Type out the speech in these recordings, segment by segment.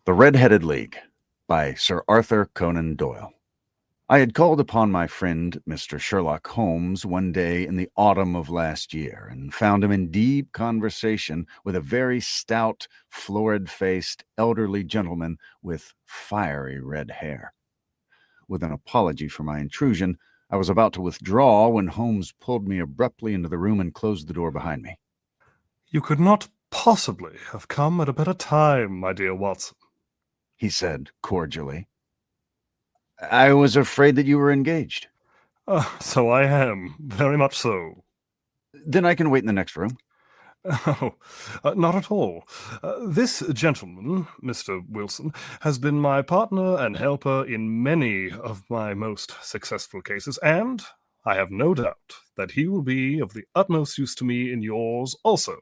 The Redheaded League by Sir Arthur Conan Doyle. I had called upon my friend Mr. Sherlock Holmes one day in the autumn of last year and found him in deep conversation with a very stout, florid-faced, elderly gentleman with fiery red hair. With an apology for my intrusion, I was about to withdraw when Holmes pulled me abruptly into the room and closed the door behind me. "You could not possibly have come at a better time, my dear Watson," he said cordially. I was afraid that you were engaged. So I am, very much so. Then I can wait in the next room. Oh, not at all. This gentleman, Mr. Wilson, has been my partner and helper in many of my most successful cases, and I have no doubt that he will be of the utmost use to me in yours also.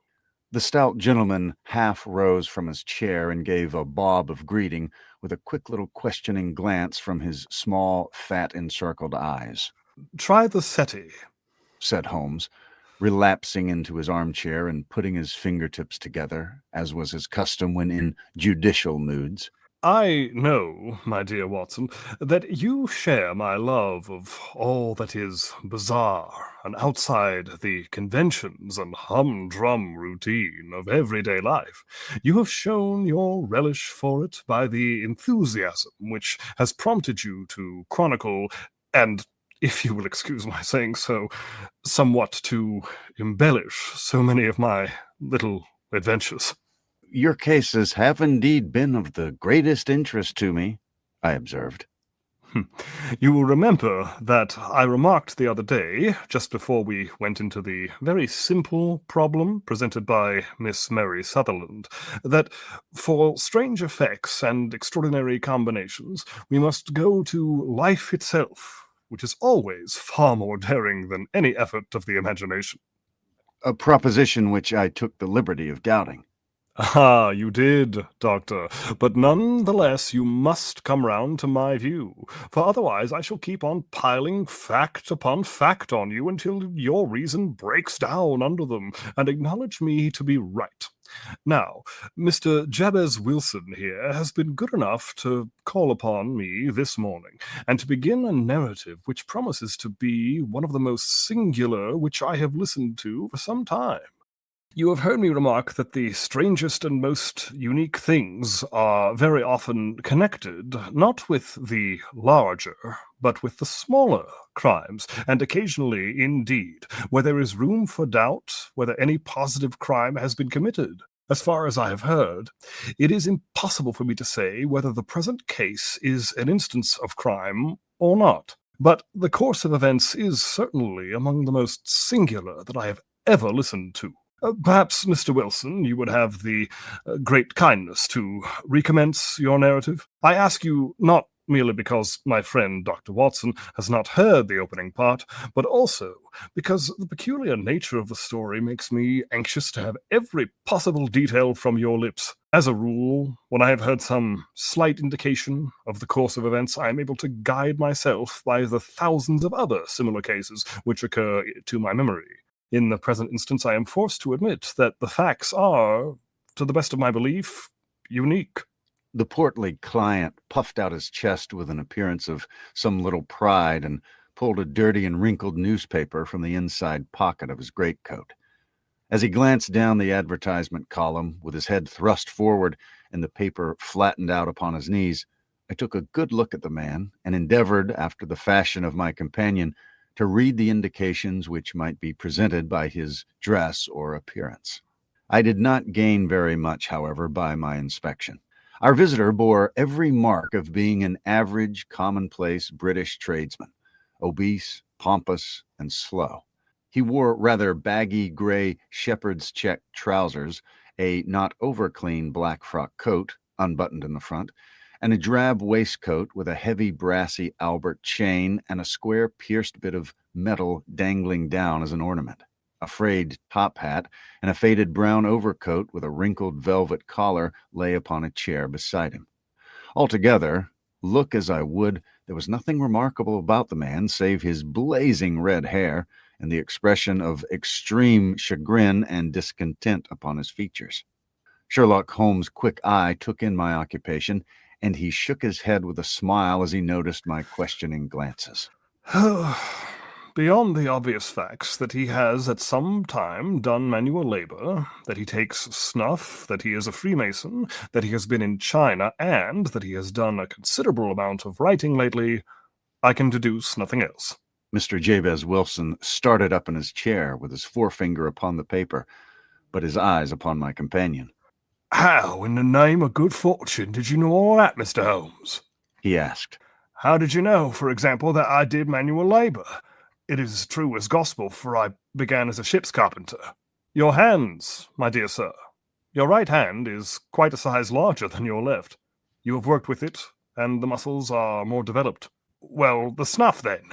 The stout gentleman half rose from his chair and gave a bob of greeting with a quick little questioning glance from his small, fat, encircled eyes. "Try the settee," said Holmes, relapsing into his armchair and putting his fingertips together, as was his custom when in judicial moods. "I know, my dear Watson, that you share my love of all that is bizarre and outside the conventions and humdrum routine of everyday life. You have shown your relish for it by the enthusiasm which has prompted you to chronicle and, if you will excuse my saying so, somewhat to embellish so many of my little adventures." Your cases have indeed been of the greatest interest to me, I observed. You will remember that I remarked the other day, just before we went into the very simple problem presented by Miss Mary Sutherland, that for strange effects and extraordinary combinations, we must go to life itself, which is always far more daring than any effort of the imagination. A proposition which I took the liberty of doubting. Ah, you did, Doctor, but none the less you must come round to my view, for otherwise I shall keep on piling fact upon fact on you until your reason breaks down under them, and acknowledge me to be right. Now, Mr. Jabez Wilson here has been good enough to call upon me this morning, and to begin a narrative which promises to be one of the most singular which I have listened to for some time. You have heard me remark that the strangest and most unique things are very often connected, not with the larger, but with the smaller crimes, and occasionally, indeed, where there is room for doubt whether any positive crime has been committed. As far as I have heard, it is impossible for me to say whether the present case is an instance of crime or not. But the course of events is certainly among the most singular that I have ever listened to. Perhaps, Mr. Wilson, you would have the great kindness to recommence your narrative. I ask you not merely because my friend Dr. Watson has not heard the opening part, but also because the peculiar nature of the story makes me anxious to have every possible detail from your lips. As a rule, when I have heard some slight indication of the course of events, I am able to guide myself by the thousands of other similar cases which occur to my memory. In the present instance, I am forced to admit that the facts are, to the best of my belief, unique. The portly client puffed out his chest with an appearance of some little pride and pulled a dirty and wrinkled newspaper from the inside pocket of his greatcoat. As he glanced down the advertisement column with his head thrust forward and the paper flattened out upon his knees, I took a good look at the man and endeavored, after the fashion of my companion, to read the indications which might be presented by his dress or appearance. I did not gain very much, however, by my inspection. Our visitor bore every mark of being an average, commonplace British tradesman, obese, pompous, and slow. He wore rather baggy gray shepherd's check trousers, a not over-clean black frock coat, unbuttoned in the front, and a drab waistcoat with a heavy brassy Albert chain and a square pierced bit of metal dangling down as an ornament. A frayed top hat and a faded brown overcoat with a wrinkled velvet collar lay upon a chair beside him. Altogether, look as I would, there was nothing remarkable about the man save his blazing red hair and the expression of extreme chagrin and discontent upon his features. Sherlock Holmes' quick eye took in my occupation, and he shook his head with a smile as he noticed my questioning glances. Beyond the obvious facts that he has at some time done manual labor, that he takes snuff, that he is a Freemason, that he has been in China, and that he has done a considerable amount of writing lately, I can deduce nothing else. Mr. Jabez Wilson started up in his chair with his forefinger upon the paper, but his eyes upon my companion. How, in the name of good fortune, did you know all that, Mr. Holmes? He asked. How did you know, for example, that I did manual labor? It is true as gospel, for I began as a ship's carpenter. Your hands, my dear sir. Your right hand is quite a size larger than your left. You have worked with it, and the muscles are more developed. Well, the snuff, then,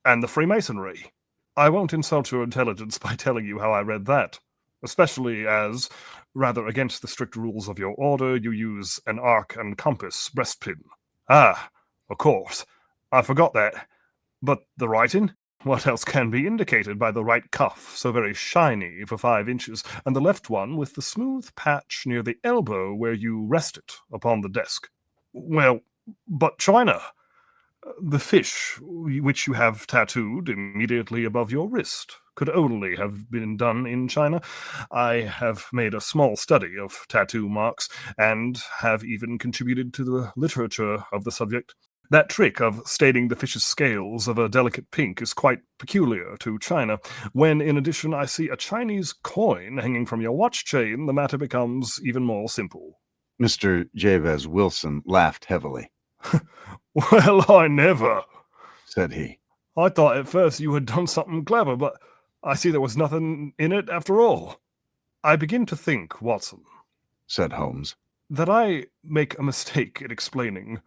and the Freemasonry. I won't insult your intelligence by telling you how I read that, especially as, rather against the strict rules of your order, you use an arc and compass breastpin. Ah, of course, I forgot that. But the writing? What else can be indicated by the right cuff, so very shiny for 5 inches, and the left one with the smooth patch near the elbow where you rest it upon the desk? Well, but China. The fish, which you have tattooed immediately above your wrist, could only have been done in China. I have made a small study of tattoo marks, and have even contributed to the literature of the subject. That trick of staining the fish's scales of a delicate pink is quite peculiar to China. When, in addition, I see a Chinese coin hanging from your watch chain, the matter becomes even more simple. Mr. Jabez Wilson laughed heavily. Well, I never, said he. I thought at first you had done something clever, but I see there was nothing in it after all. I begin to think, Watson, said Holmes, that I make a mistake in explaining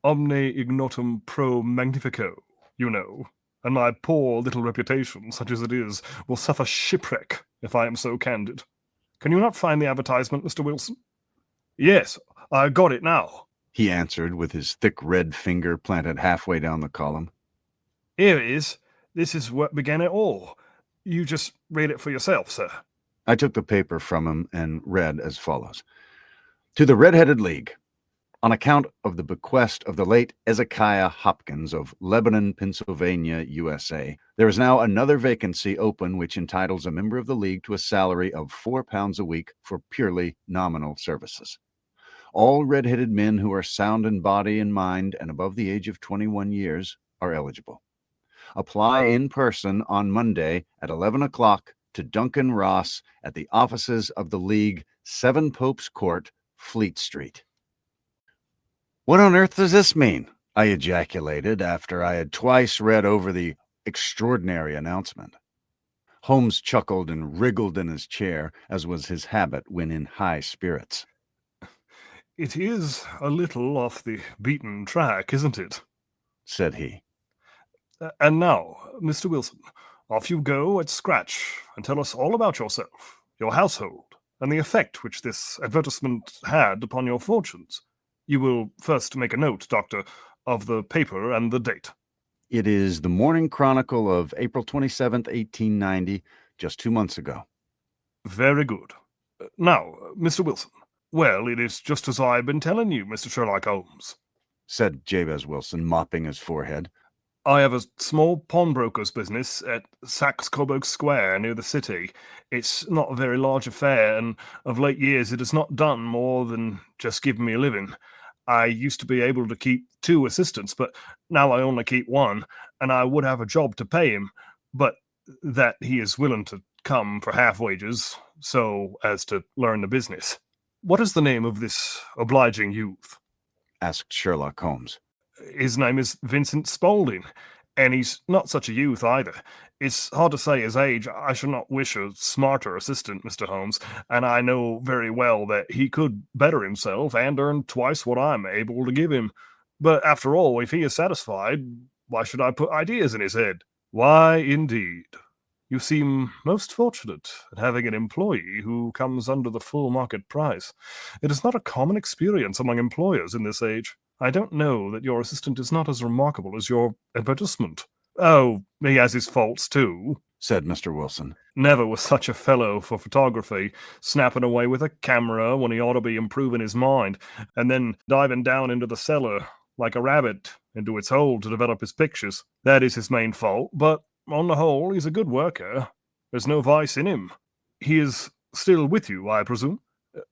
omne ignotum pro magnifico, you know, and my poor little reputation, such as it is, will suffer shipwreck if I am so candid. Can you not find the advertisement, Mr. Wilson? Yes, I got it now, he answered with his thick red finger planted halfway down the column. Here it is. This is what began it all. You just read it for yourself, sir. I took the paper from him and read as follows. To the Redheaded League. On account of the bequest of the late Ezekiah Hopkins of Lebanon, Pennsylvania, USA, there is now another vacancy open which entitles a member of the League to a salary of £4 a week for purely nominal services. All red-headed men who are sound in body and mind and above the age of 21 years are eligible. Apply in person on Monday at 11 o'clock to Duncan Ross at the offices of the League, 7 Pope's Court, Fleet Street. What on earth does this mean? I ejaculated after I had twice read over the extraordinary announcement. Holmes chuckled and wriggled in his chair, as was his habit when in high spirits. It is a little off the beaten track, isn't it? Said he. And now, Mr. Wilson, off you go at scratch and tell us all about yourself, your household, and the effect which this advertisement had upon your fortunes. You will first make a note, Doctor, of the paper and the date. It is the Morning Chronicle of April 27th, 1890, just 2 months ago. Very good. Now, Mr. Wilson. Well, it is just as I've been telling you, Mr. Sherlock Holmes, said Jabez Wilson, mopping his forehead. I have a small pawnbroker's business at Saxe-Coburg Square near the city. It's not a very large affair, and of late years it has not done more than just give me a living. I used to be able to keep 2 assistants, but now I only keep 1, and I would have a job to pay him, but that he is willing to come for half wages, so as to learn the business. What is the name of this obliging youth? Asked Sherlock Holmes. His name is Vincent Spaulding, and he's not such a youth either. It's hard to say his age. I should not wish a smarter assistant, Mr. Holmes, and I know very well that he could better himself and earn twice what I'm able to give him. But after all, if he is satisfied, why should I put ideas in his head? Why, indeed. You seem most fortunate in having an employee who comes under the full market price. It is not a common experience among employers in this age. I don't know that your assistant is not as remarkable as your advertisement. Oh, he has his faults, too, said Mr. Wilson. Never was such a fellow for photography, snapping away with a camera when he ought to be improving his mind, and then diving down into the cellar like a rabbit into its hole to develop his pictures. That is his main fault, but on the whole, he's a good worker. There's no vice in him. He is still with you, I presume?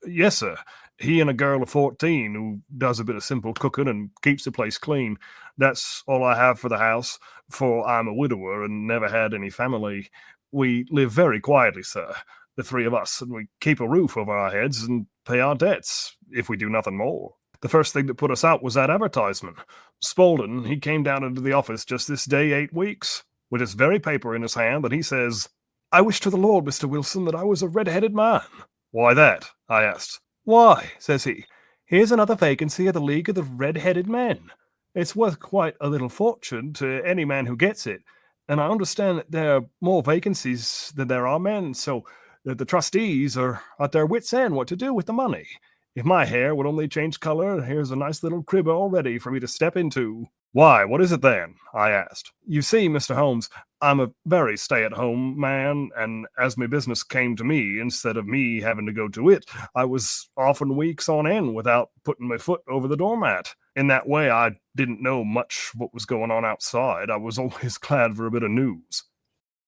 Yes, sir. He and a girl of 14 who does a bit of simple cooking and keeps the place clean. That's all I have for the house, for I'm a widower and never had any family. We live very quietly, sir, the three of us, and we keep a roof over our heads and pay our debts, if we do nothing more. The first thing that put us out was that advertisement. Spaulding, he came down into the office just this day 8 weeks, with this very paper in his hand, and he says, "I wish to the Lord, Mr. Wilson, that I was a red-headed man." "Why that?" I asked. "Why," says he, "here's another vacancy at the League of the Red-Headed Men. It's worth quite a little fortune to any man who gets it, and I understand that there are more vacancies than there are men, so that the trustees are at their wits' end what to do with the money. If my hair would only change color, here's a nice little crib all ready for me to step into." "Why, what is it then?" I asked. "You see, Mr. Holmes, I'm a very stay-at-home man, and as my business came to me instead of me having to go to it, I was often weeks on end without putting my foot over the doormat. In that way, I didn't know much what was going on outside. I was always glad for a bit of news."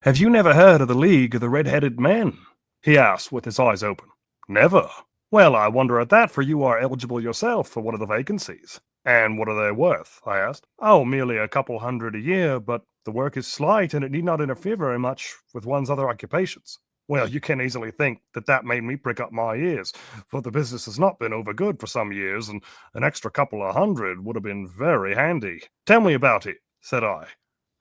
"Have you never heard of the League of the Red-Headed Men?" he asked with his eyes open. "Never." "Well, I wonder at that, for you are eligible yourself for one of the vacancies." "And what are they worth?" I asked. "Oh, merely a couple hundred a year, but the work is slight, and it need not interfere very much with one's other occupations." Well, you can easily think that that made me prick up my ears, for the business has not been over good for some years, and an extra couple of hundred would have been very handy. "Tell me about it," said I.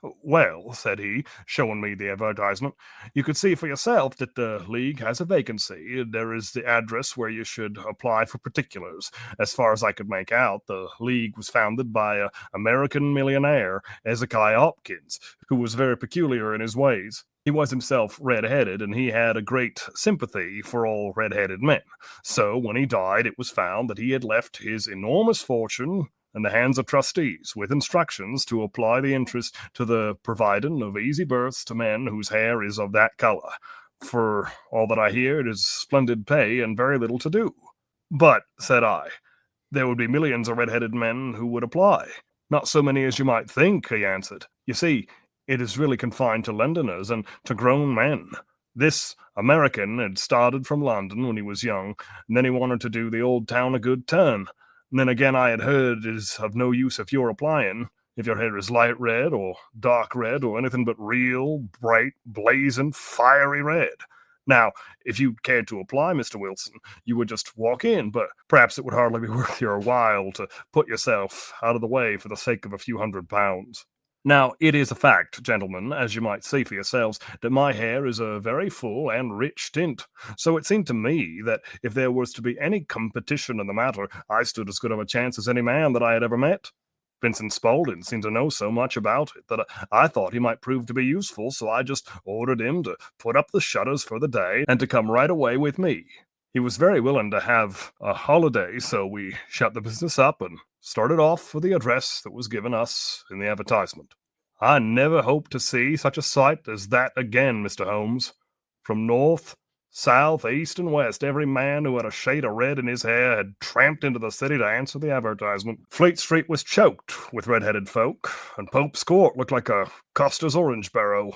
"Well," said he, showing me the advertisement, "you could see for yourself that the League has a vacancy. There is the address where you should apply for particulars. As far as I could make out, the League was founded by an American millionaire, Ezekiah Hopkins, who was very peculiar in his ways. He was himself red-headed, and he had a great sympathy for all red-headed men. So when he died, it was found that he had left his enormous fortune in the hands of trustees, with instructions to apply the interest to the providing of easy berths to men whose hair is of that color. For all that I hear, it is splendid pay and very little to do." "But," said I, "there would be millions of red-headed men who would apply." "Not so many as you might think," he answered. "You see, it is really confined to Londoners and to grown men. This American had started from London when he was young, and then he wanted to do the old town a good turn. And then again, I had heard it is of no use if you're applying, if your hair is light red or dark red or anything but real, bright, blazing, fiery red. Now, if you cared to apply, Mr. Wilson, you would just walk in, but perhaps it would hardly be worth your while to put yourself out of the way for the sake of a few £100. Now, it is a fact, gentlemen, as you might see for yourselves, that my hair is a very full and rich tint. So it seemed to me that if there was to be any competition in the matter, I stood as good of a chance as any man that I had ever met. Vincent Spaulding seemed to know so much about it that I thought he might prove to be useful, so I just ordered him to put up the shutters for the day and to come right away with me. He was very willing to have a holiday, so we shut the business up and started off for the address that was given us in the advertisement. I never hope to see such a sight as that again, Mr. Holmes. From north, south, east, and west, every man who had a shade of red in his hair had tramped into the city to answer the advertisement. Fleet Street was choked with red-headed folk, and Pope's Court looked like a Costa's orange barrow.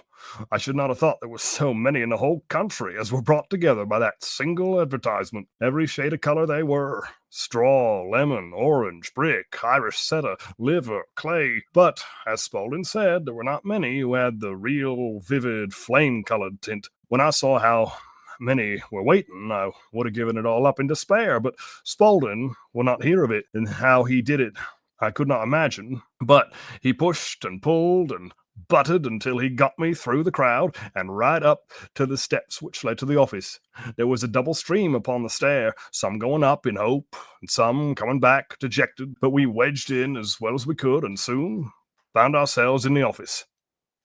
I should not have thought there were so many in the whole country as were brought together by that single advertisement. Every shade of color they were: straw, lemon, orange, brick, Irish setter, liver, clay. But, as Spaulding said, there were not many who had the real, vivid, flame-colored tint. When I saw how many were waiting, I would have given it all up in despair, but Spaulding would not hear of it, and how he did it I could not imagine. But he pushed and pulled and butted until he got me through the crowd and right up to the steps which led to the office. There was a double stream upon the stair, some going up in hope, and some coming back dejected, but we wedged in as well as we could, and soon found ourselves in the office.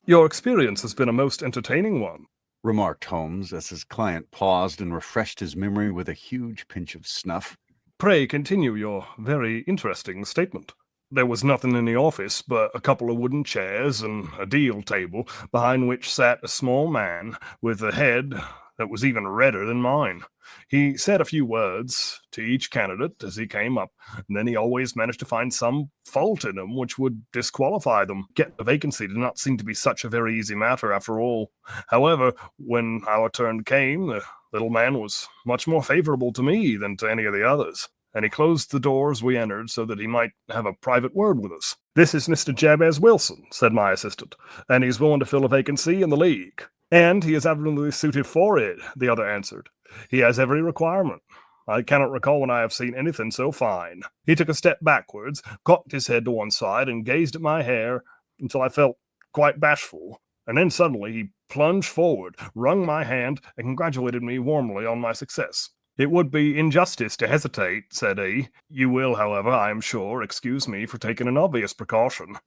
"Your experience has been a most entertaining one," remarked Holmes as his client paused and refreshed his memory with a huge pinch of snuff. "Pray continue your very interesting statement." There was nothing in the office but a couple of wooden chairs and a deal table, behind which sat a small man with a head that was even redder than mine. He said a few words to each candidate as he came up, and then he always managed to find some fault in them which would disqualify them. Getting a vacancy did not seem to be such a very easy matter after all. However, when our turn came, the little man was much more favorable to me than to any of the others, and he closed the door as we entered so that he might have a private word with us. "This is Mr. Jabez Wilson," said my assistant, "and he's willing to fill a vacancy in the league." "And he is evidently suited for it," the other answered. "He has every requirement. I cannot recall when I have seen anything so fine." He took a step backwards, cocked his head to one side, and gazed at my hair until I felt quite bashful. And then suddenly he plunged forward, wrung my hand, and congratulated me warmly on my success. "It would be injustice to hesitate," said he. "You will, however, I am sure, excuse me for taking an obvious precaution."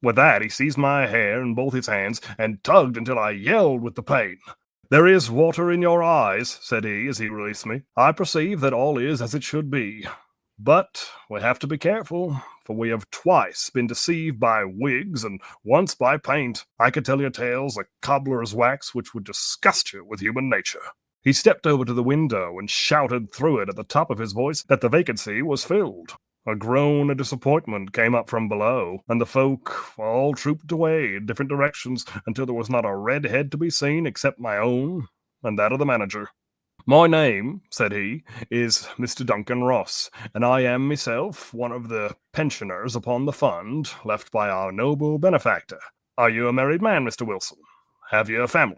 With that, he seized my hair in both his hands and tugged until I yelled with the pain. "There is water in your eyes," said he as he released me. "I perceive that all is as it should be. But we have to be careful, for we have twice been deceived by wigs and once by paint. I could tell you tales like cobbler's wax which would disgust you with human nature." He stepped over to the window and shouted through it at the top of his voice that the vacancy was filled. A groan of disappointment came up from below, and the folk all trooped away in different directions until there was not a red head to be seen except my own and that of the manager. "My name," said he, "is Mr. Duncan Ross, and I am myself one of the pensioners upon the fund left by our noble benefactor. Are you a married man, Mr. Wilson? Have you a family?"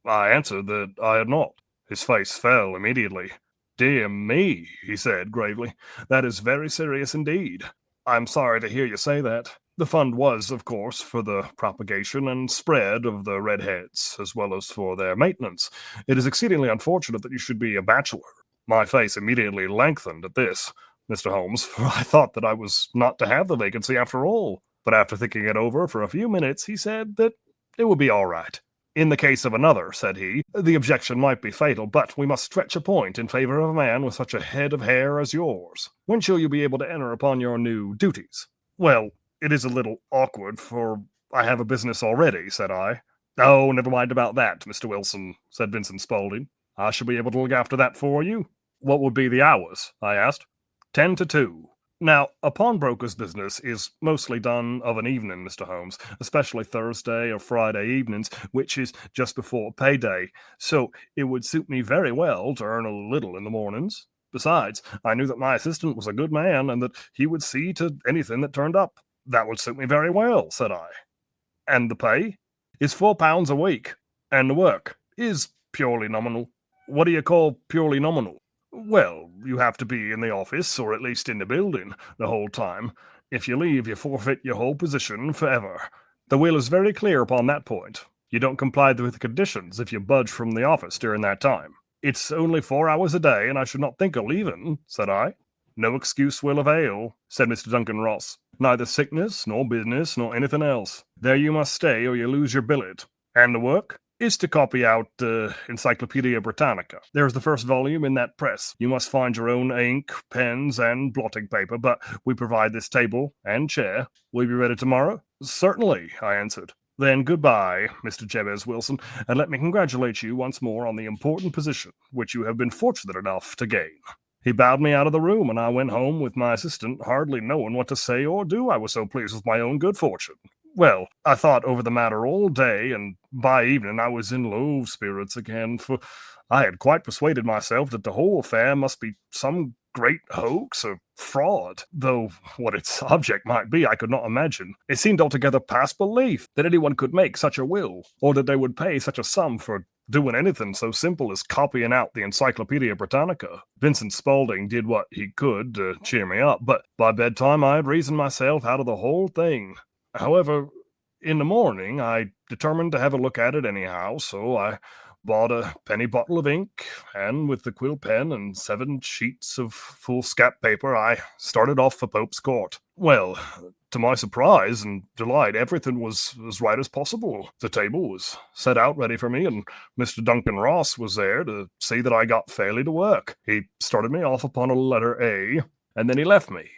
I answered that I had not. His face fell immediately. "Dear me," he said gravely, "that is very serious indeed. I'm sorry to hear you say that. The fund was, of course, for the propagation and spread of the redheads, as well as for their maintenance. It is exceedingly unfortunate that you should be a bachelor." My face immediately lengthened at this, Mr. Holmes, for I thought that I was not to have the vacancy after all. But after thinking it over for a few minutes, he said that it would be all right. "In the case of another," said he, "the objection might be fatal, but we must stretch a point in favor of a man with such a head of hair as yours. When shall you be able to enter upon your new duties?" "Well, it is a little awkward, for I have a business already," said I. "Oh, never mind about that, Mr. Wilson," said Vincent Spaulding. "I shall be able to look after that for you." "What would be the hours?" I asked. 10 to 2. Now, a pawnbroker's business is mostly done of an evening, Mr. Holmes, especially Thursday or Friday evenings, which is just before payday, so it would suit me very well to earn a little in the mornings. Besides, I knew that my assistant was a good man and that he would see to anything that turned up. "That would suit me very well," said I. "And the pay?" "Is £4 a week, and the work is purely nominal." "What do you call purely nominal?" "Well, you have to be in the office, or at least in the building, the whole time. If you leave, you forfeit your whole position forever. The will is very clear upon that point. You don't comply with the conditions if you budge from the office during that time." "It's only 4 hours a day, and I should not think of leaving," said I. "No excuse will avail," said Mr. Duncan Ross. "Neither sickness, nor business, nor anything else. There you must stay, or you lose your billet. And the work is to copy out Encyclopedia Britannica. There is the first volume in that press. You must find your own ink, pens, and blotting paper, but we provide this table and chair. Will you be ready tomorrow?" "Certainly," I answered. "Then goodbye, Mr. Jabez Wilson, and let me congratulate you once more on the important position which you have been fortunate enough to gain." He bowed me out of the room, and I went home with my assistant, hardly knowing what to say or do, I was so pleased with my own good fortune. Well, I thought over the matter all day, and by evening I was in low spirits again, for I had quite persuaded myself that the whole affair must be some great hoax or fraud, though what its object might be I could not imagine. It seemed altogether past belief that anyone could make such a will, or that they would pay such a sum for doing anything so simple as copying out the Encyclopedia Britannica. Vincent Spaulding did what he could to cheer me up, but by bedtime I had reasoned myself out of the whole thing. However, in the morning I determined to have a look at it anyhow, so I bought a penny bottle of ink, and with the quill pen and 7 sheets of foolscap paper, I started off for Pope's Court. Well, to my surprise and delight, everything was as right as possible. The table was set out ready for me, and Mr. Duncan Ross was there to see that I got fairly to work. He started me off upon a letter A, and then he left me.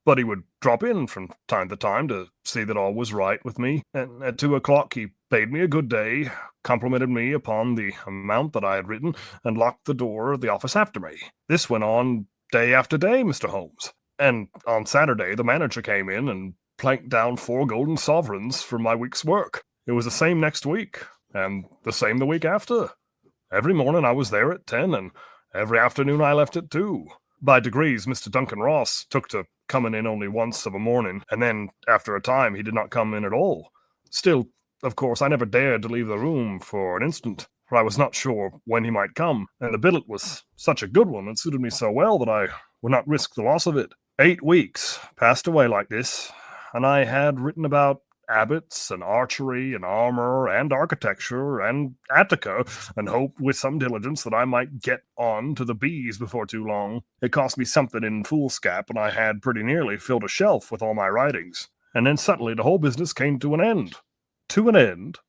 but he would drop in from time to time to see that all was right with me, and at 2 o'clock he bade me a good day, complimented me upon the amount that I had written, and locked the door of the office after me. This went on day after day, Mr. Holmes, and on Saturday the manager came in and planked down 4 golden sovereigns for my week's work. It was the same next week, and the same the week after. Every morning I was there at 10, and every afternoon I left at 2. By degrees, Mr. Duncan Ross took to coming in only once of a morning, and then, after a time, he did not come in at all. Still, of course, I never dared to leave the room for an instant, for I was not sure when he might come, and the billet was such a good one, and suited me so well that I would not risk the loss of it. 8 weeks passed away like this, and I had written about abbots and archery and armor and architecture and Attica, and hoped with some diligence that I might get on to the bees before too long. It cost me something in foolscap, and I had pretty nearly filled a shelf with all my writings. And then suddenly the whole business came to an end. To an end?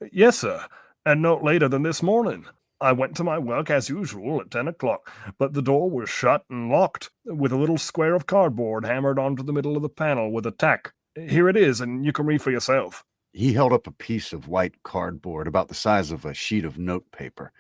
Yes, sir, and no later than this morning. I went to my work as usual at 10 o'clock, but the door was shut and locked, with a little square of cardboard hammered onto the middle of the panel with a tack. Here it is, and you can read for yourself. He held up a piece of white cardboard about the size of a sheet of notepaper.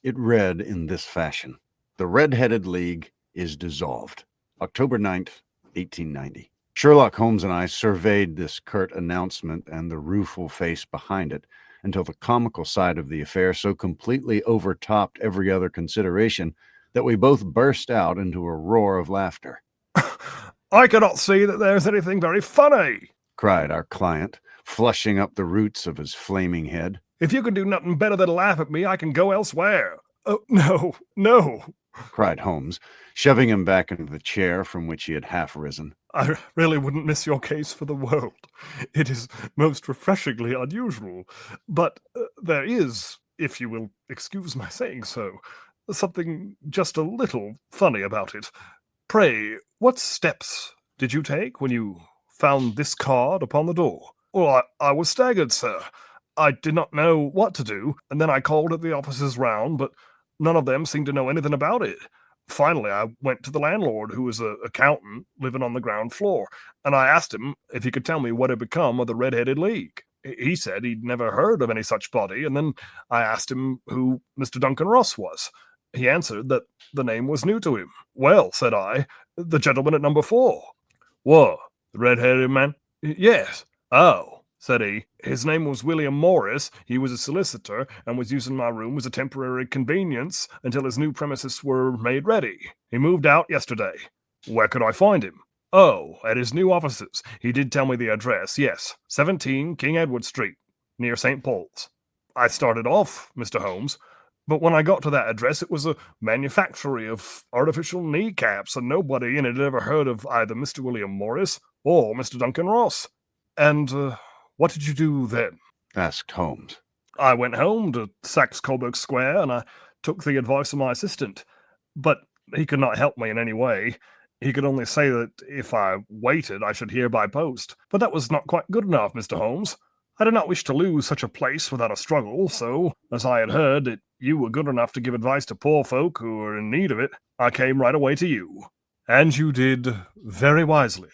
It read in this fashion: "The Redheaded League is dissolved. October 9th, 1890. Sherlock Holmes and I surveyed this curt announcement and the rueful face behind it until the comical side of the affair so completely overtopped every other consideration that we both burst out into a roar of laughter." "I cannot see that there's anything very funny," cried our client, flushing up the roots of his flaming head. "If you can do nothing better than laugh at me, I can go elsewhere." "Oh, no, no," cried Holmes, shoving him back into the chair from which he had half risen. "I really wouldn't miss your case for the world. It is most refreshingly unusual. But there is, if you will excuse my saying so, something just a little funny about it. Pray, what steps did you take when you found this card upon the door?" "Well, I was staggered, sir. I did not know what to do, and then I called at the offices round, but none of them seemed to know anything about it. Finally, I went to the landlord, who was an accountant living on the ground floor, and I asked him if he could tell me what had become of the Redheaded League. He said he'd never heard of any such body, and then I asked him who Mr. Duncan Ross was. He answered that the name was new to him. 'Well,' said I, 'the gentleman at number 4. "'What, the red-headed man?' "'Yes.' "'Oh,' said he, 'his name was William Morris. He was a solicitor, and was using my room as a temporary convenience until his new premises were made ready. He moved out yesterday.' "'Where could I find him?' "'Oh, at his new offices. He did tell me the address, yes. 17 King Edward Street, near St. Paul's. I started off, Mr. Holmes, but when I got to that address, it was a manufactory of artificial kneecaps, and nobody in it had ever heard of either Mr. William Morris or Mr. Duncan Ross.' "'And what did you do then?' asked Holmes. "'I went home to Saxe-Coburg Square, and I took the advice of my assistant. But he could not help me in any way. He could only say that if I waited, I should hear by post. But that was not quite good enough, Mr. Holmes. I did not wish to lose such a place without a struggle, so, as I had heard that you were good enough to give advice to poor folk who were in need of it, I came right away to you.' "'And you did very wisely,'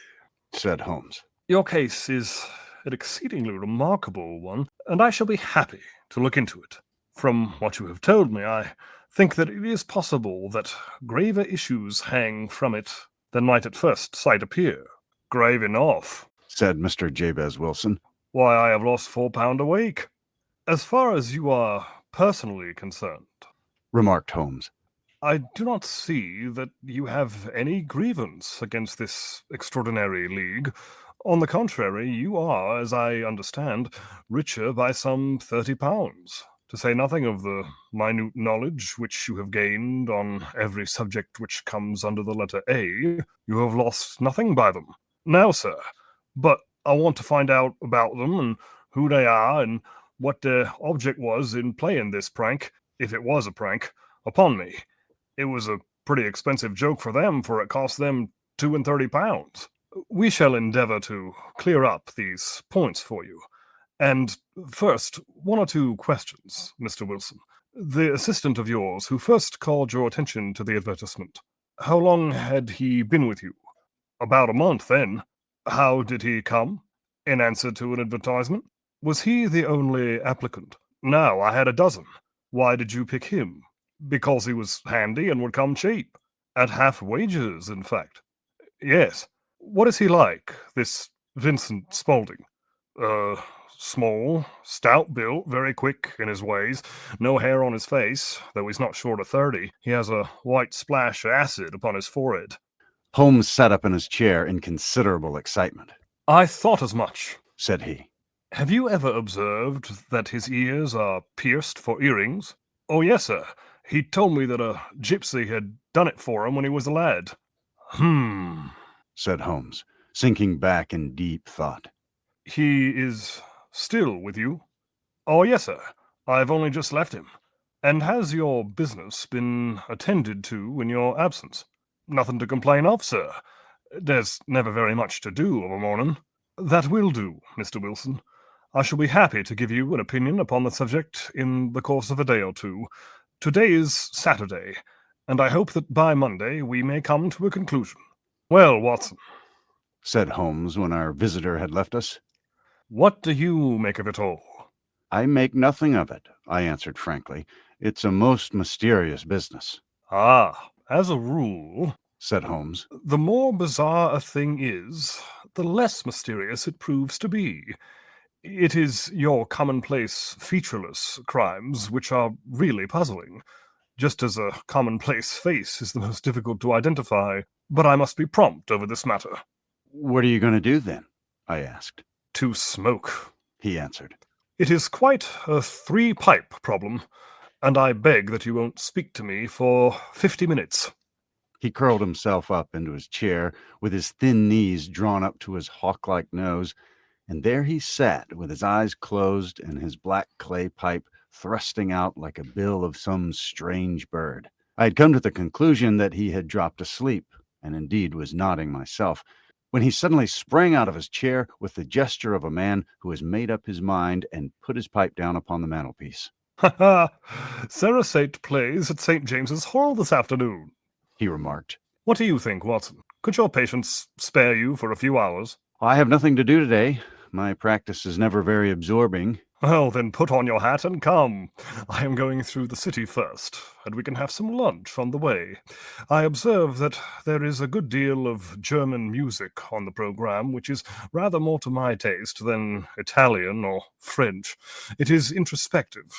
said Holmes. "'Your case is an exceedingly remarkable one, and I shall be happy to look into it. From what you have told me, I think that it is possible that graver issues hang from it than might at first sight appear.' "'Grave enough,' said Mr. Jabez Wilson. "'Why, I have lost £4 a week. As far as you are personally concerned,' remarked Holmes, "'I do not see that you have any grievance against this extraordinary league. On the contrary, you are, as I understand, richer by some £30, to say nothing of the minute knowledge which you have gained on every subject which comes under the letter A. You have lost nothing by them. Now, sir, but I want to find out about them, and who they are, and what their object was in playing this prank, if it was a prank, upon me. It was a pretty expensive joke for them, for it cost them £32. We shall endeavour to clear up these points for you. And first, 1 or 2 questions, Mr. Wilson. The assistant of yours who first called your attention to the advertisement, how long had he been with you?' About a month, then. How did he come? In answer to an advertisement? Was he the only applicant? No, I had a dozen. Why did you pick him? Because he was handy and would come cheap. At half wages, in fact. Yes. What is he like, this Vincent Spaulding? Uh, Small, stout built, very quick in his ways. No hair on his face, though he's not short of 30. He has a white splash of acid upon his forehead. Holmes sat up in his chair in considerable excitement. I thought as much, said he. Have you ever observed that his ears are pierced for earrings? Oh, yes, sir. He told me that a gypsy had done it for him when he was a lad. Said Holmes, sinking back in deep thought. He is still with you? Oh, yes, sir. I've only just left him. And has your business been attended to in your absence? Nothing to complain of, sir. There's never very much to do of a morning. That will do, Mr. Wilson. I shall be happy to give you an opinion upon the subject in the course of a day or two. Today is Saturday, and I hope that by Monday we may come to a conclusion. Well, Watson, said Holmes when our visitor had left us, what do you make of it all? I make nothing of it, I answered frankly. It's a most mysterious business. Ah, as a rule, said Holmes, the more bizarre a thing is, the less mysterious it proves to be. It is your commonplace, featureless crimes which are really puzzling, just as a commonplace face is the most difficult to identify. But I must be prompt over this matter. What are you going to do, then? I asked. To smoke, he answered. It is quite a three-pipe problem, and I beg that you won't speak to me for 50 minutes. He curled himself up into his chair, with his thin knees drawn up to his hawk-like nose, and there he sat, with his eyes closed and his black clay pipe thrusting out like a bill of some strange bird. I had come to the conclusion that he had dropped asleep, and indeed was nodding myself, when he suddenly sprang out of his chair with the gesture of a man who has made up his mind and put his pipe down upon the mantelpiece. Ha ha! Sarah Sate plays at St. James's Hall this afternoon, he remarked. What do you think, Watson? Could your patients spare you for a few hours? I have nothing to do today. My practice is never very absorbing. Well, then put on your hat and come. I am going through the city first, and we can have some lunch on the way. I observe that there is a good deal of German music on the program, which is rather more to my taste than Italian or French. It is introspective,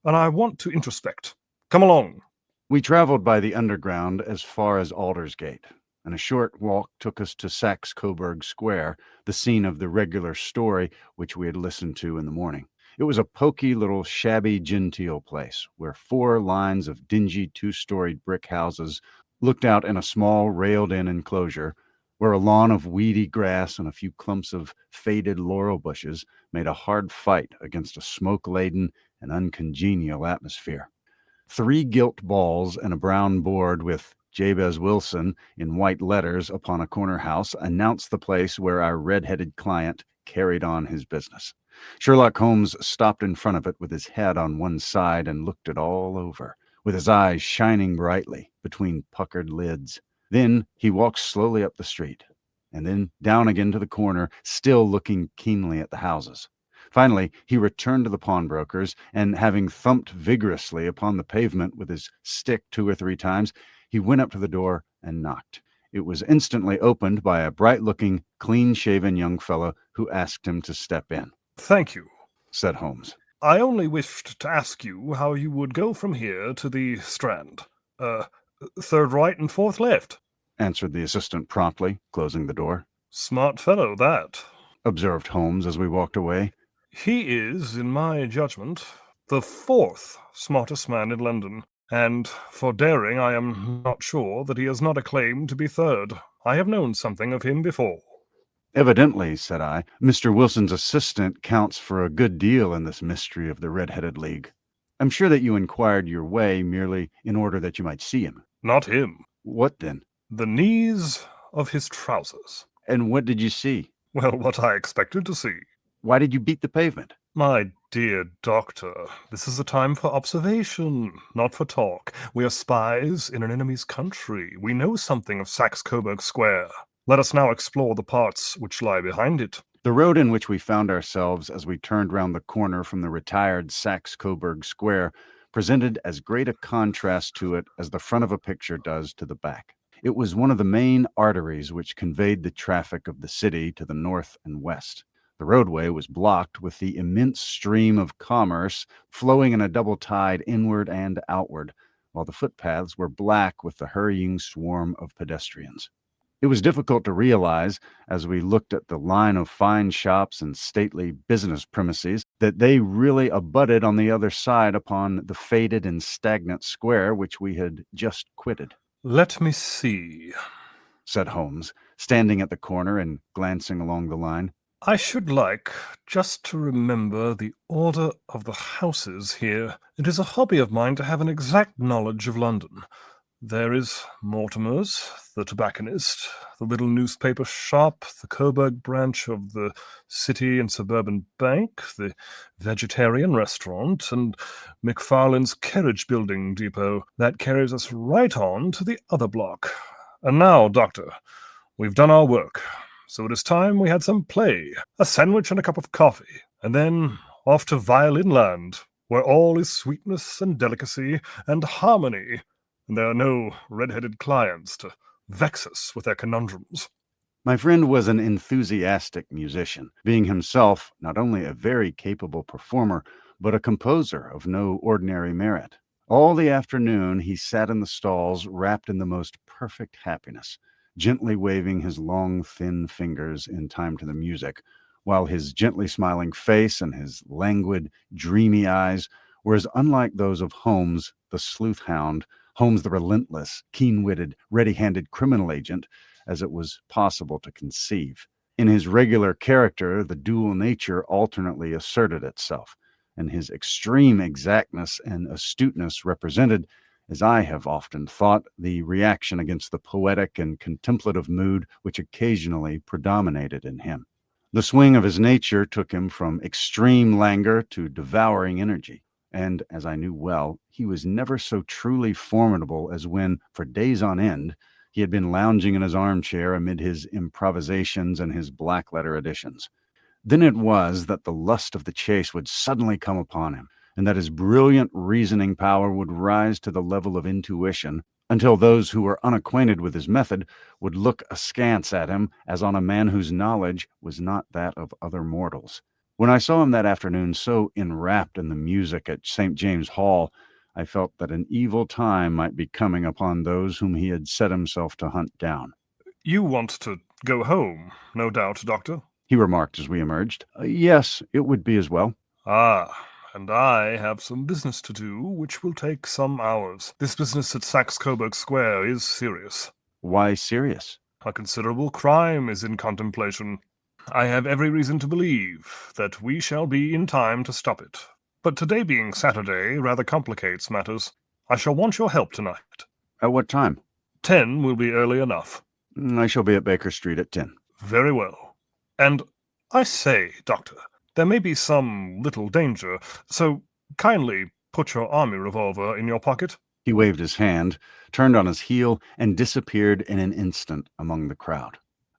and I want to introspect. Come along. We traveled by the underground as far as Aldersgate, and a short walk took us to Saxe-Coburg Square, the scene of the regular story which we had listened to in the morning. It was a poky little shabby genteel place, where 4 lines of dingy 2-storied brick houses looked out in a small railed-in enclosure, where a lawn of weedy grass and a few clumps of faded laurel bushes made a hard fight against a smoke-laden and uncongenial atmosphere. 3 gilt balls and a brown board with Jabez Wilson in white letters upon a corner house announced the place where our red-headed client carried on his business. Sherlock Holmes stopped in front of it with his head on one side and looked it all over, with his eyes shining brightly between puckered lids. Then he walked slowly up the street, and then down again to the corner, still looking keenly at the houses. Finally, he returned to the pawnbroker's, and having thumped vigorously upon the pavement with his stick 2 or 3 times, he went up to the door and knocked. It was instantly opened by a bright-looking, clean-shaven young fellow who asked him to step in. Thank you, said Holmes. I only wished to ask you how you would go from here to the Strand. 3rd right and 4th left, answered the assistant promptly, closing the door. Smart fellow, that, observed Holmes as we walked away. He is, in my judgment, the 4th smartest man in London, and for daring I am not sure that he has not a claim to be 3rd. I have known something of him before. Evidently, said I, Mr. Wilson's assistant counts for a good deal in this mystery of the Redheaded League. I'm sure that you inquired your way merely in order that you might see him. Not him. What then? The knees of his trousers. And what did you see? Well, what I expected to see. Why did you beat the pavement? My dear doctor, this is a time for observation, not for talk. We are spies in an enemy's country. We know something of Saxe-Coburg Square. Let us now explore the parts which lie behind it. The road in which we found ourselves as we turned round the corner from the retired Saxe-Coburg Square presented as great a contrast to it as the front of a picture does to the back. It was one of the main arteries which conveyed the traffic of the city to the north and west. The roadway was blocked with the immense stream of commerce flowing in a double tide inward and outward, while the footpaths were black with the hurrying swarm of pedestrians. It was difficult to realize, as we looked at the line of fine shops and stately business premises, that they really abutted on the other side upon the faded and stagnant square which we had just quitted. "Let me see," said Holmes, standing at the corner and glancing along the line. "I should like just to remember the order of the houses here. It is a hobby of mine to have an exact knowledge of London. There is Mortimer's, the tobacconist, the little newspaper shop, the Coburg branch of the City and Suburban Bank, the vegetarian restaurant, and McFarlane's carriage building depot. That carries us right on to the other block. And now, Doctor, we've done our work, so it is time we had some play, a sandwich and a cup of coffee, and then off to Violin Land, where all is sweetness and delicacy and harmony, and there are no red-headed clients to vex us with their conundrums." My friend was an enthusiastic musician, being himself not only a very capable performer, but a composer of no ordinary merit. All the afternoon he sat in the stalls wrapped in the most perfect happiness, gently waving his long, thin fingers in time to the music, while his gently smiling face and his languid, dreamy eyes were as unlike those of Holmes, the sleuth hound, Holmes the relentless, keen-witted, ready-handed criminal agent, as it was possible to conceive. In his regular character, the dual nature alternately asserted itself, and his extreme exactness and astuteness represented, as I have often thought, the reaction against the poetic and contemplative mood which occasionally predominated in him. The swing of his nature took him from extreme languor to devouring energy. And, as I knew well, he was never so truly formidable as when, for days on end, he had been lounging in his armchair amid his improvisations and his black-letter editions. Then it was that the lust of the chase would suddenly come upon him, and that his brilliant reasoning power would rise to the level of intuition, until those who were unacquainted with his method would look askance at him as on a man whose knowledge was not that of other mortals. When I saw him that afternoon so enwrapped in the music at St. James Hall, I felt that an evil time might be coming upon those whom he had set himself to hunt down. "You want to go home, no doubt, Doctor?" he remarked as we emerged. Yes, it would be as well. "Ah, and I have some business to do, which will take some hours. This business at Saxe-Coburg Square is serious." Why serious? "A considerable crime is in contemplation. I have every reason to believe that we shall be in time to stop it. But today being Saturday rather complicates matters. I shall want your help tonight." At what time? 10 will be early enough." I shall be at Baker Street at 10. "Very well. And I say, Doctor, there may be some little danger, so kindly put your army revolver in your pocket." He waved his hand, turned on his heel, and disappeared in an instant among the crowd.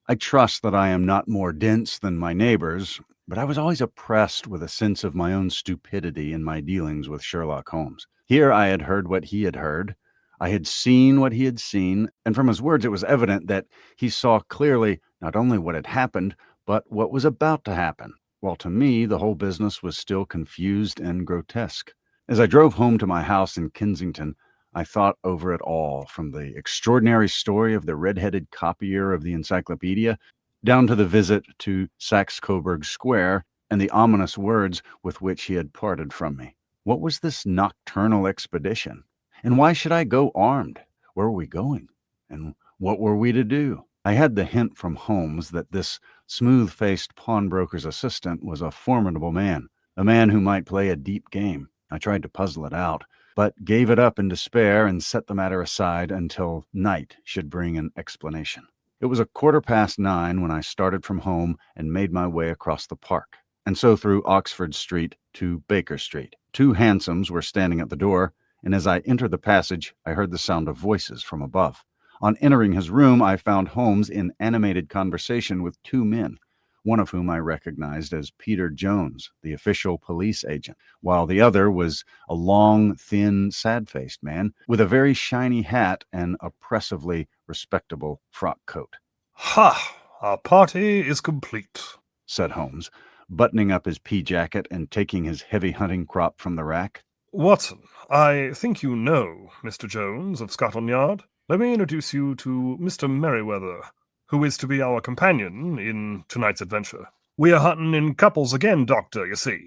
I trust that I am not more dense than my neighbors, but I was always oppressed with a sense of my own stupidity in my dealings with Sherlock Holmes. Here I had heard what he had heard, I had seen what he had seen, and from his words it was evident that he saw clearly not only what had happened, but what was about to happen, while to me the whole business was still confused and grotesque. As I drove home to my house in Kensington, I thought over it all, from the extraordinary story of the red-headed copier of the encyclopedia, down to the visit to Saxe-Coburg Square and the ominous words with which he had parted from me. What was this nocturnal expedition? And why should I go armed? Where were we going? And what were we to do? I had the hint from Holmes that this smooth-faced pawnbroker's assistant was a formidable man, a man who might play a deep game. I tried to puzzle it out, but gave it up in despair and set the matter aside until night should bring an explanation. It was 9:15 when I started from home and made my way across the park, and so through Oxford Street to Baker Street. 2 hansoms were standing at the door, and as I entered the passage, I heard the sound of voices from above. On entering his room, I found Holmes in animated conversation with two men, one of whom I recognized as Peter Jones, the official police agent, while the other was a long, thin, sad-faced man with a very shiny hat and oppressively respectable frock coat. "Ha! Our party is complete," said Holmes, buttoning up his pea-jacket and taking his heavy hunting crop from the rack. "Watson, I think you know Mr. Jones of Scotland Yard. Let me introduce you to Mr. Merryweather, who is to be our companion in tonight's adventure. We are hunting in couples again, Doctor, you see,"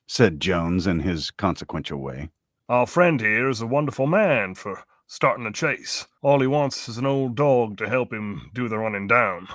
said Jones in his consequential way. "Our friend here is a wonderful man for starting a chase. All he wants is an old dog to help him do the running down."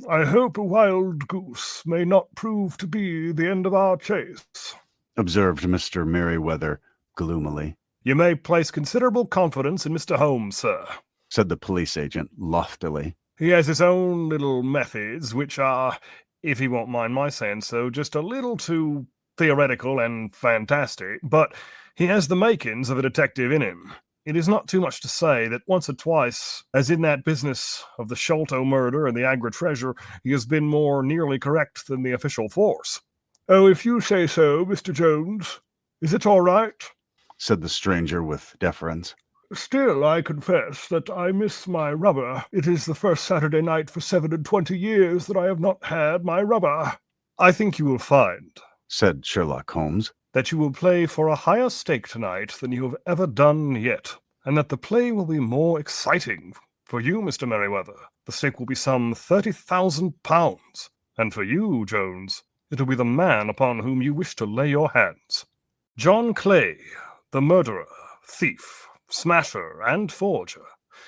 "I hope a wild goose may not prove to be the end of our chase," observed Mr. Merryweather gloomily. "You may place considerable confidence in Mr. Holmes, sir," said the police agent loftily. "He has his own little methods, which are, if he won't mind my saying so, just a little too theoretical and fantastic, but he has the makings of a detective in him. It is not too much to say that once or twice, as in that business of the Sholto murder and the Agra treasure, he has been more nearly correct than the official force." "Oh, if you say so, Mr. Jones. Is it all right?" said the stranger with deference. "Still, I confess that I miss my rubber. It is the first Saturday night for 27 years that I have not had my rubber." "I think you will find," said Sherlock Holmes, "that you will play for a higher stake tonight than you have ever done yet, and that the play will be more exciting. For you, Mr. Merryweather, the stake will be some £30,000, and for you, Jones, it will be the man upon whom you wish to lay your hands. John Clay, the murderer, thief, smasher, and forger.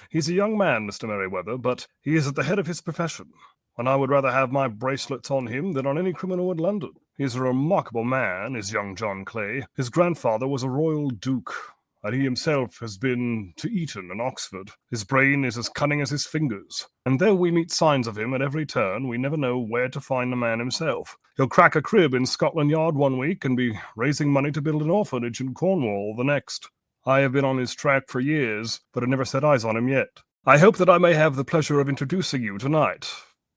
He's a young man, Mr. Merryweather, but he is at the head of his profession, and I would rather have my bracelets on him than on any criminal in London. He is a remarkable man, is young John Clay. His grandfather was a royal duke, and he himself has been to Eton and Oxford. His brain is as cunning as his fingers, and though we meet signs of him at every turn, we never know where to find the man himself. He'll crack a crib in Scotland Yard one week and be raising money to build an orphanage in Cornwall the next. I have been on his track for years, but have never set eyes on him yet. I hope that I may have the pleasure of introducing you tonight.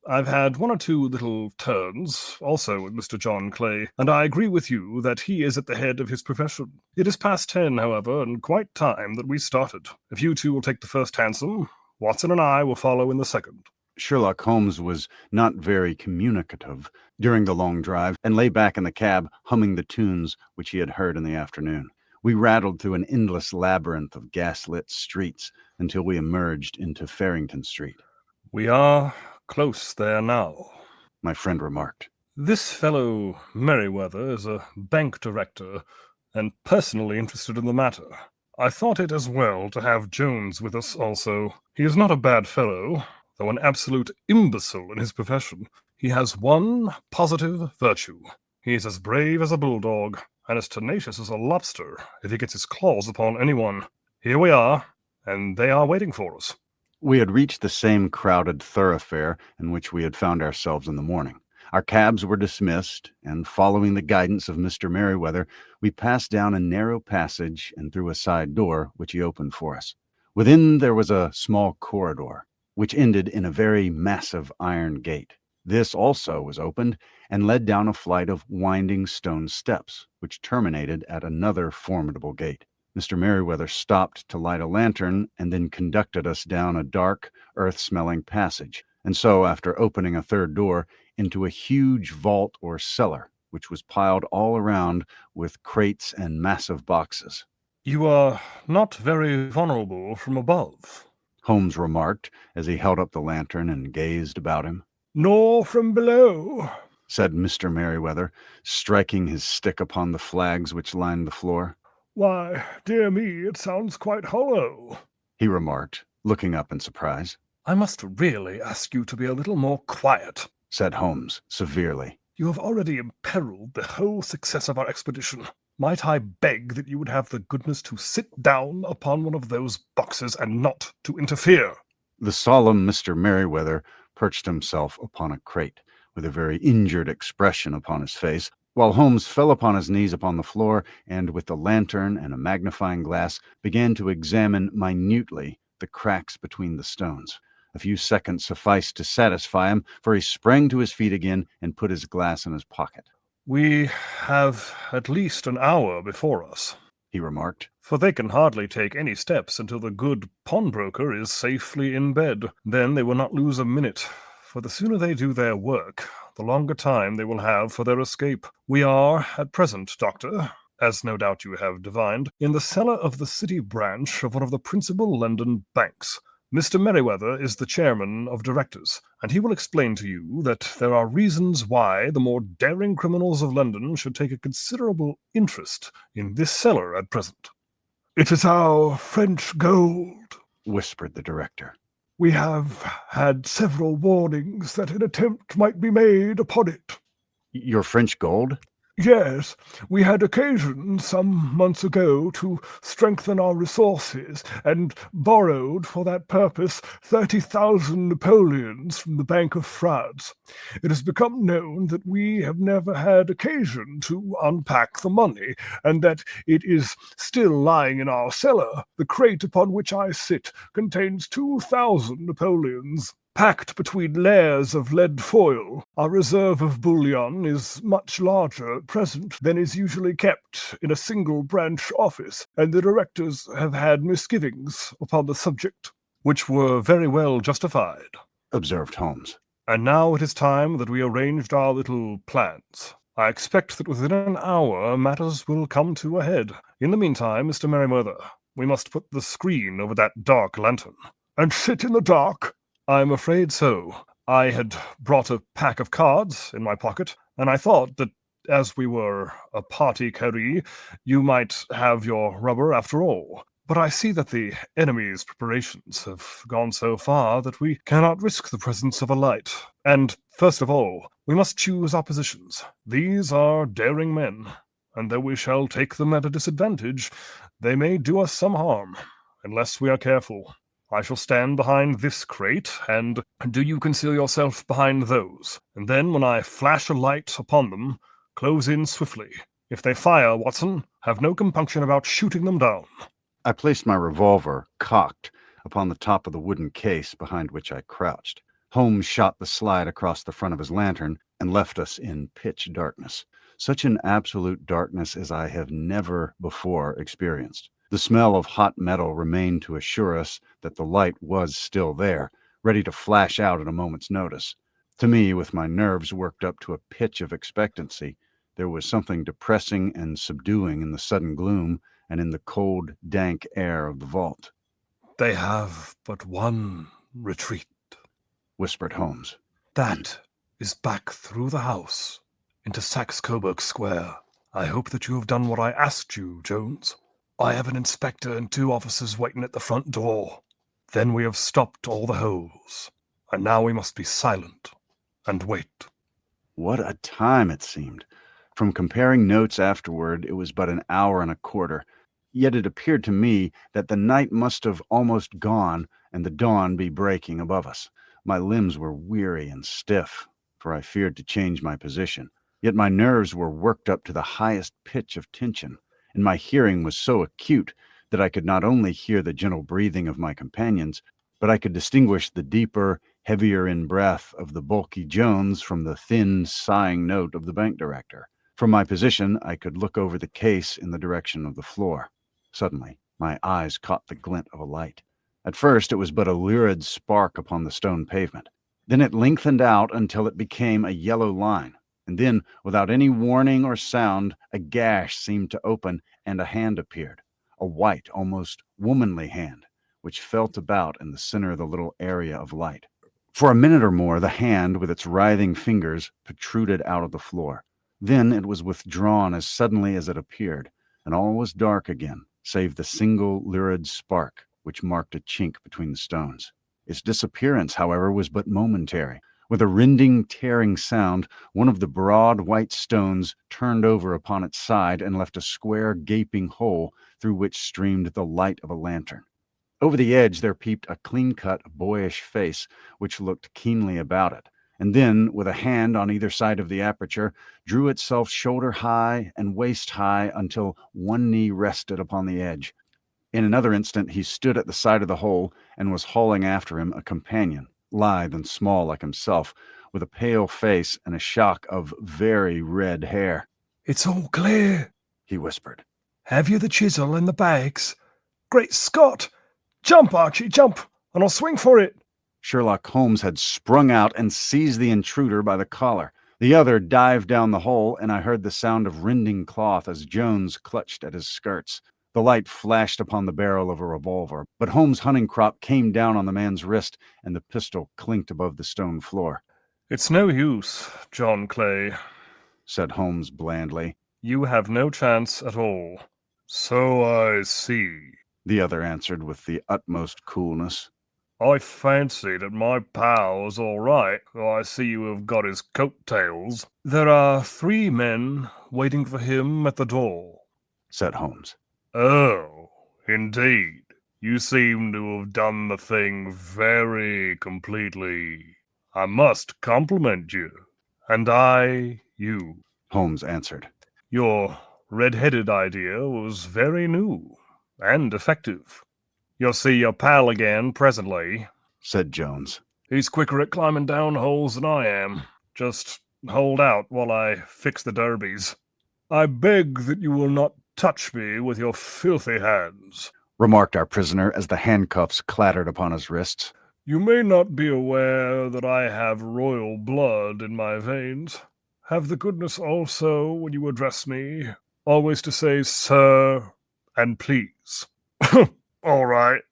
I've had one or two little turns, also with Mr. John Clay, and I agree with you that he is at the head of his profession. It is past 10, however, and quite time that we started. If you two will take the first hansom, Watson and I will follow in the second." Sherlock Holmes was not very communicative during the long drive and lay back in the cab humming the tunes which he had heard in the afternoon. We rattled through an endless labyrinth of gas-lit streets until we emerged into Farrington Street. "We are close there now," my friend remarked. "This fellow Merryweather is a bank director and personally interested in the matter. I thought it as well to have Jones with us also. He is not a bad fellow, though an absolute imbecile in his profession. He has one positive virtue. He is as brave as a bulldog, and as tenacious as a lobster if he gets his claws upon anyone. Here we are, and they are waiting for us." We had reached the same crowded thoroughfare in which we had found ourselves in the morning. Our cabs were dismissed, and following the guidance of Mr. Merryweather, we passed down a narrow passage and through a side door, which he opened for us. Within there was a small corridor, which ended in a very massive iron gate. This also was opened and led down a flight of winding stone steps, which terminated at another formidable gate. Mr. Merryweather stopped to light a lantern and then conducted us down a dark, earth-smelling passage, and so, after opening a third door, into a huge vault or cellar, which was piled all around with crates and massive boxes. "You are not very vulnerable from above," Holmes remarked as he held up the lantern and gazed about him. "Nor from below," said Mr. Merryweather, striking his stick upon the flags which lined the floor. "Why, dear me, it sounds quite hollow," he remarked, looking up in surprise. "I must really ask you to be a little more quiet," said Holmes severely. "You have already imperiled the whole success of our expedition. Might I beg that you would have the goodness to sit down upon one of those boxes and not to interfere?" The solemn Mr. Merryweather perched himself upon a crate, with a very injured expression upon his face, while Holmes fell upon his knees upon the floor and, with the lantern and a magnifying glass, began to examine minutely the cracks between the stones. A few seconds sufficed to satisfy him, for he sprang to his feet again and put his glass in his pocket. "We have at least an hour before us," he remarked. "for they can hardly take any steps until the good pawnbroker is safely in bed. Then they will not lose a minute, for the sooner they do their work, the longer time they will have for their escape. We are, at present, Doctor, as no doubt you have divined, in the cellar of the city branch of one of the principal London banks. Mr. Merriweather is the chairman of directors, and he will explain to you that there are reasons why the more daring criminals of London should take a considerable interest in this cellar at present." "It is our French gold," whispered the director. "We have had several warnings that an attempt might be made upon it." "Your French gold?" "Yes, we had occasion some months ago to strengthen our resources, and borrowed for that purpose 30,000 Napoleons from the Bank of France. It has become known that we have never had occasion to unpack the money, and that it is still lying in our cellar. The crate upon which I sit contains 2,000 Napoleons, packed between layers of lead foil. Our reserve of bullion is much larger at present than is usually kept in a single branch office, and the directors have had misgivings upon the subject." "Which were very well justified," observed Holmes. "And now it is time that we arranged our little plans. I expect that within an hour matters will come to a head. In the meantime, Mr. Merriweather, we must put the screen over that dark lantern." "And sit in the dark?" "I'm afraid so. I had brought a pack of cards in my pocket, and I thought that, as we were a party carry, you might have your rubber after all. But I see that the enemy's preparations have gone so far that we cannot risk the presence of a light. And, first of all, we must choose our positions. These are daring men, and though we shall take them at a disadvantage, they may do us some harm, unless we are careful. I shall stand behind this crate, and do you conceal yourself behind those. And then, when I flash a light upon them, close in swiftly. If they fire, Watson, have no compunction about shooting them down." I placed my revolver, cocked, upon the top of the wooden case behind which I crouched. Holmes shot the slide across the front of his lantern and left us in pitch darkness. Such an absolute darkness as I have never before experienced. The smell of hot metal remained to assure us that the light was still there, ready to flash out at a moment's notice. To me, with my nerves worked up to a pitch of expectancy, there was something depressing and subduing in the sudden gloom and in the cold, dank air of the vault. "They have but one retreat," whispered Holmes. "That is back through the house into Saxe-Coburg Square. I hope that you have done what I asked you, Jones. I have an inspector and 2 officers waiting at the front door. Then we have stopped all the holes, and now we must be silent and wait." What a time it seemed! From comparing notes afterward, it was but an hour and a quarter. Yet it appeared to me that the night must have almost gone and the dawn be breaking above us. My limbs were weary and stiff, for I feared to change my position. Yet my nerves were worked up to the highest pitch of tension, and my hearing was so acute that I could not only hear the gentle breathing of my companions, but I could distinguish the deeper, heavier in breath of the bulky Jones from the thin, sighing note of the bank director. From my position, I could look over the case in the direction of the floor. Suddenly, my eyes caught the glint of a light. At first, it was but a lurid spark upon the stone pavement. Then it lengthened out until it became a yellow line. And then, without any warning or sound, a gash seemed to open and a hand appeared, a white, almost womanly hand, which felt about in the center of the little area of light. For a minute or more, the hand, with its writhing fingers, protruded out of the floor. Then it was withdrawn as suddenly as it appeared, and all was dark again, save the single lurid spark which marked a chink between the stones. Its disappearance, however, was but momentary. With a rending, tearing sound, one of the broad white stones turned over upon its side and left a square, gaping hole through which streamed the light of a lantern. Over the edge there peeped a clean-cut, boyish face, which looked keenly about it, and then, with a hand on either side of the aperture, drew itself shoulder-high and waist-high until one knee rested upon the edge. In another instant he stood at the side of the hole and was hauling after him a companion, lithe and small like himself, with a pale face and a shock of very red hair. "It's all clear," he whispered. "Have you the chisel and the bags? Great Scott! Jump, Archie, jump, and I'll swing for it." Sherlock Holmes had sprung out and seized the intruder by the collar. The other dived down the hole, and I heard the sound of rending cloth as Jones clutched at his skirts. The light flashed upon the barrel of a revolver, but Holmes' hunting crop came down on the man's wrist, and the pistol clinked above the stone floor. "It's no use, John Clay," said Holmes blandly. "You have no chance at all." "So I see," the other answered with the utmost coolness. "I fancy that my pal's all right, though I see you have got his coat-tails. There are 3 men waiting for him at the door," said Holmes. "Oh, indeed. You seem to have done the thing very completely. I must compliment you. And I, you." Holmes answered. "Your redheaded idea was very new and effective. You'll see your pal again presently," said Jones. "He's quicker at climbing down holes than I am. Just hold out while I fix the derbies. I beg that you will not touch me with your filthy hands," remarked our prisoner as the handcuffs clattered upon his wrists. "You may not be aware that I have royal blood in my veins. Have the goodness also, when you address me, always to say 'sir' and 'please.'" "All right,"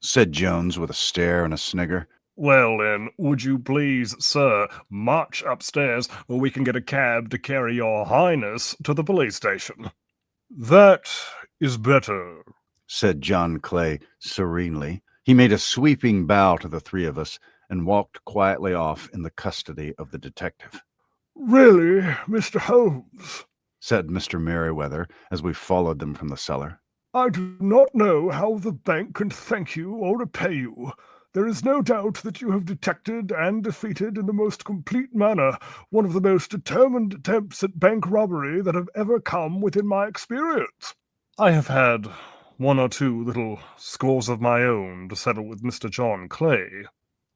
said Jones with a stare and a snigger. "Well, then, would you please, sir, march upstairs, or we can get a cab to carry your highness to the police station." "That is better," said John Clay serenely. He made a sweeping bow to the 3 of us and walked quietly off in the custody of the detective. "Really, Mr. Holmes," said Mr. Merriweather as we followed them from the cellar, "I do not know how the bank can thank you or repay you. There is no doubt that you have detected and defeated in the most complete manner one of the most determined attempts at bank robbery that have ever come within my experience. I have had 1 or 2 little scores of my own to settle with Mr. John Clay,"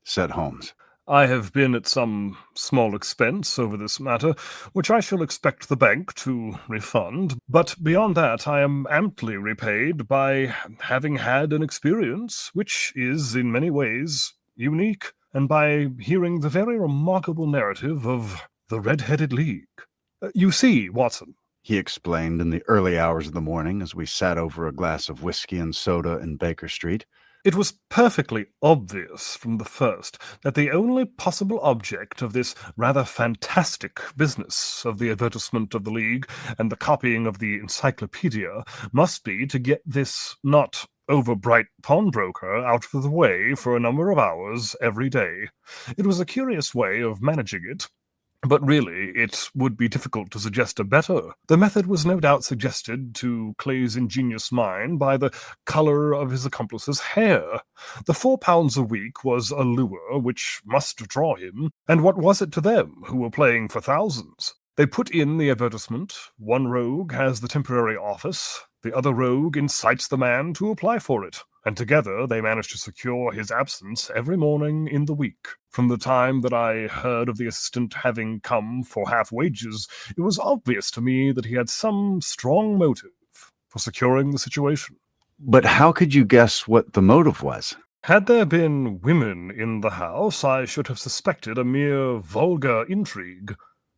said Holmes. "I have been at some small expense over this matter, which I shall expect the bank to refund, but beyond that I am amply repaid by having had an experience which is in many ways unique, and by hearing the very remarkable narrative of the Redheaded League. You see, Watson," he explained in the early hours of the morning as we sat over a glass of whiskey and soda in Baker Street, "it was perfectly obvious from the first that the only possible object of this rather fantastic business of the advertisement of the League and the copying of the encyclopedia must be to get this not over-bright pawnbroker out of the way for a number of hours every day. It was a curious way of managing it, but really, it would be difficult to suggest a better. The method was no doubt suggested to Clay's ingenious mind by the colour of his accomplice's hair. The £4 a week was a lure which must draw him, and what was it to them, who were playing for thousands? They put in the advertisement. One rogue has the temporary office, the other rogue incites the man to apply for it, and together they managed to secure his absence every morning in the week. From the time that I heard of the assistant having come for half wages, it was obvious to me that he had some strong motive for securing the situation." But how could you guess what the motive was? "Had there been women in the house, I should have suspected a mere vulgar intrigue.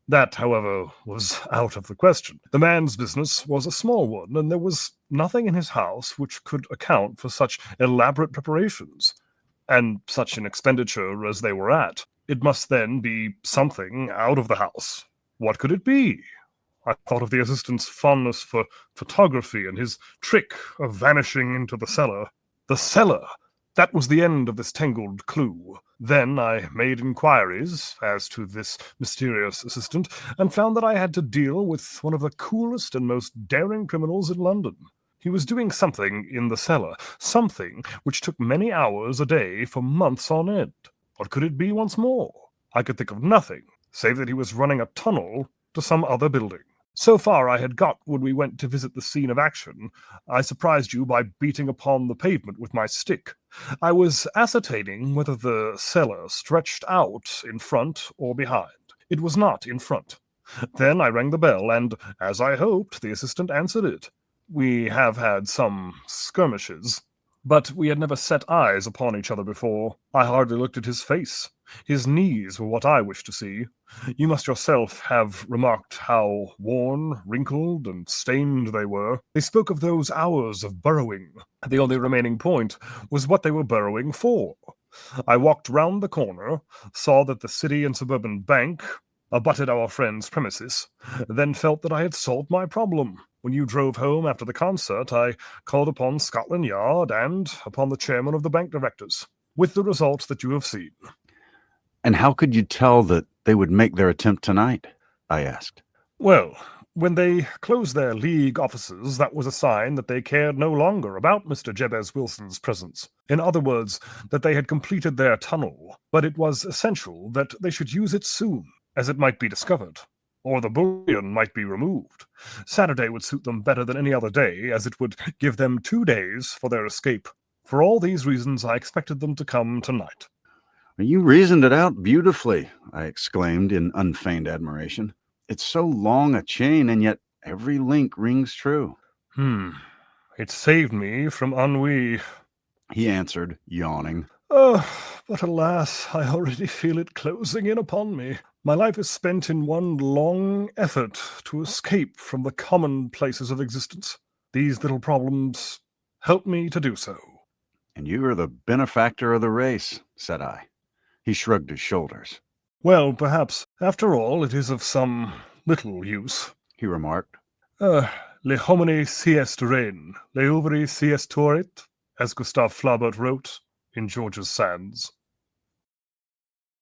That, however, was out of the question. The man's business was a small one, and there was nothing in his house which could account for such elaborate preparations, and such an expenditure as they were at. It must then be something out of the house. What could it be? I thought of the assistant's fondness for photography and his trick of vanishing into the cellar. The cellar! That was the end of this tangled clue. Then I made inquiries as to this mysterious assistant, and found that I had to deal with one of the coolest and most daring criminals in London. He was doing something in the cellar, something which took many hours a day for months on end. What could it be once more? I could think of nothing, save that he was running a tunnel to some other building. So far I had got when we went to visit the scene of action. I surprised you by beating upon the pavement with my stick. I was ascertaining whether the cellar stretched out in front or behind. It was not in front. Then I rang the bell, and, as I hoped, the assistant answered it. We have had some skirmishes, but we had never set eyes upon each other before. I hardly looked at his face. His knees were what I wished to see. You must yourself have remarked how worn, wrinkled, and stained they were. They spoke of those hours of burrowing. The only remaining point was what they were burrowing for. I walked round the corner, saw that the City and Suburban Bank abutted our friend's premises, then felt that I had solved my problem. When you drove home after the concert, I called upon Scotland Yard and upon the chairman of the bank directors, with the result that you have seen. And how could you tell that they would make their attempt tonight? I asked. Well, when they closed their league offices, that was a sign that they cared no longer about Mr. Jabez Wilson's presence. In other words, that they had completed their tunnel, but it was essential that they should use it soon, as it might be discovered, or the bullion might be removed. Saturday would suit them better than any other day, as it would give them 2 days for their escape. For all these reasons, I expected them to come tonight. You reasoned it out beautifully, I exclaimed in unfeigned admiration. It's so long a chain, and yet every link rings true. It saved me from ennui, he answered, yawning. Oh, but alas, I already feel it closing in upon me. My life is spent in one long effort to escape from the commonplaces of existence. These little problems help me to do so. And you are the benefactor of the race, said I. He shrugged his shoulders. Well, perhaps, after all, it is of some little use, he remarked. Le homine siest rein, le uveri siest tuorit, as Gustave Flaubert wrote in George's Sands.